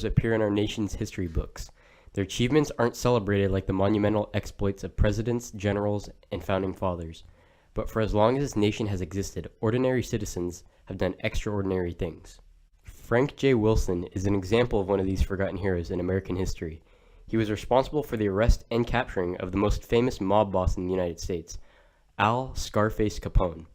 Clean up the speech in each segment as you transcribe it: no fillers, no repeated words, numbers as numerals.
appear in our nation's history books. Their achievements aren't celebrated like the monumental exploits of presidents, generals, and founding fathers. But for as long as this nation has existed, ordinary citizens have done extraordinary things. Frank J. Wilson is an example of one of these forgotten heroes in American history. He was responsible for the arrest and capturing of the most famous mob boss in the United States, Al Scarface Capone.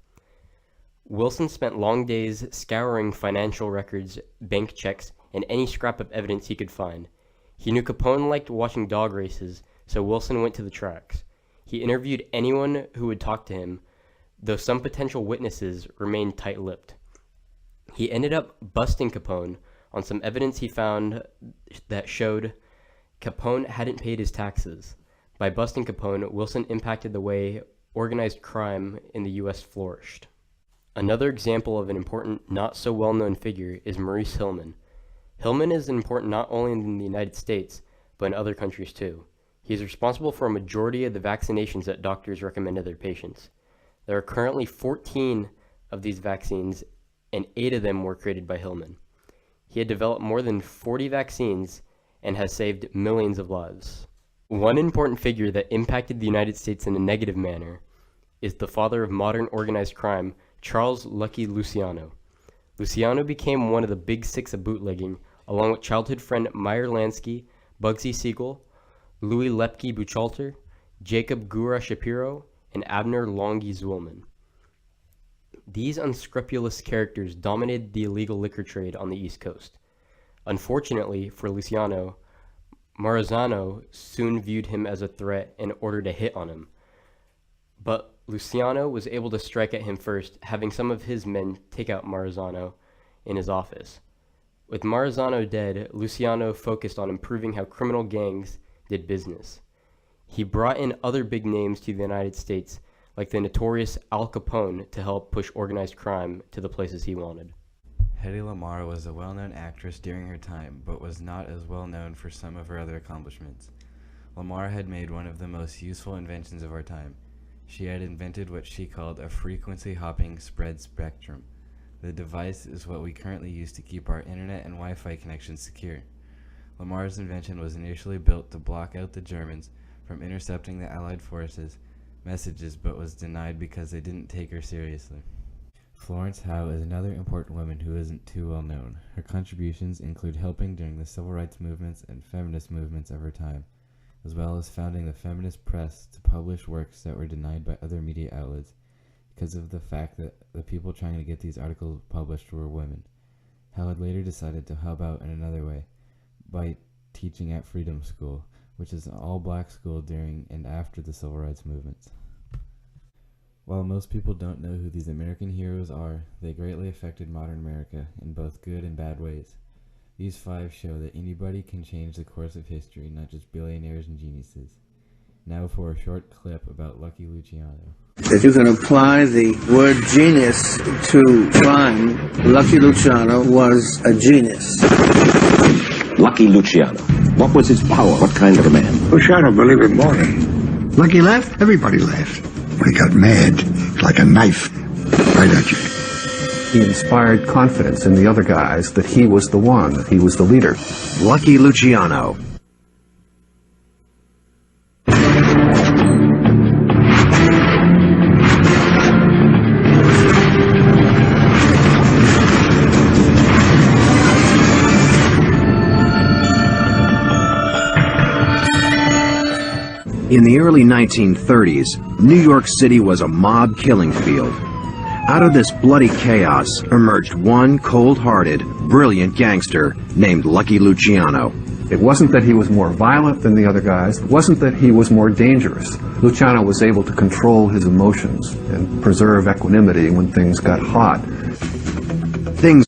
Wilson spent long days scouring financial records, bank checks, and any scrap of evidence he could find. He knew Capone liked watching dog races, so Wilson went to the tracks. He interviewed anyone who would talk to him, though some potential witnesses remained tight-lipped. He ended up busting Capone on some evidence he found that showed Capone hadn't paid his taxes. By busting Capone, Wilson impacted the way organized crime in the U.S. flourished. Another example of an important, not-so-well-known figure is Maurice Hillman. Hillman is important not only in the United States, but in other countries too. He is responsible for a majority of the vaccinations that doctors recommend to their patients. There are currently 14 of these vaccines, and 8 of them were created by Hillman. He had developed more than 40 vaccines and has saved millions of lives. One important figure that impacted the United States in a negative manner is the father of modern organized crime, Charles Lucky Luciano. Luciano became one of the big six of bootlegging, along with childhood friend Meyer Lansky, Bugsy Siegel, Louis Lepke Buchalter, Jacob Gura Shapiro, and Abner Longy Zwillman. These unscrupulous characters dominated the illegal liquor trade on the East Coast. Unfortunately for Luciano, Maranzano soon viewed him as a threat and ordered a hit on him. But Luciano was able to strike at him first, having some of his men take out Maranzano in his office. With Maranzano dead, Luciano focused on improving how criminal gangs did business. He brought in other big names to the United States, like the notorious Al Capone, to help push organized crime to the places he wanted. Hedy Lamarr was a well-known actress during her time, but was not as well known for some of her other accomplishments. Lamarr had made one of the most useful inventions of our time. She had invented what she called a frequency-hopping spread spectrum. The device is what we currently use to keep our internet and Wi-Fi connections secure. Lamarr's invention was initially built to block out the Germans from intercepting the Allied forces' messages, but was denied because they didn't take her seriously. Florence Howe is another important woman who isn't too well known. Her contributions include helping during the civil rights movements and feminist movements of her time, as well as founding the feminist press to publish works that were denied by other media outlets because of the fact that the people trying to get these articles published were women. Howe had later decided to help out in another way by teaching at Freedom School, which is an all-black school during and after the civil rights movements. While most people don't know who these American heroes are, they greatly affected modern America in both good and bad ways. These 5 show that anybody can change the course of history, not just billionaires and geniuses. Now for a short clip about Lucky Luciano. If you can apply the word genius to crime, Lucky Luciano was a genius. Lucky Luciano. What was his power? What kind of a man? Luciano believed in morning. Lucky laughed, everybody laughed. When he got mad, like a knife, right at you. He inspired confidence in the other guys that he was the one, that he was the leader. Lucky Luciano. In the early 1930s, New York City was a mob killing field. Out of this bloody chaos emerged one cold-hearted, brilliant gangster named Lucky Luciano. It wasn't that he was more violent than the other guys. It wasn't that he was more dangerous. Luciano was able to control his emotions and preserve equanimity when things got hot. Things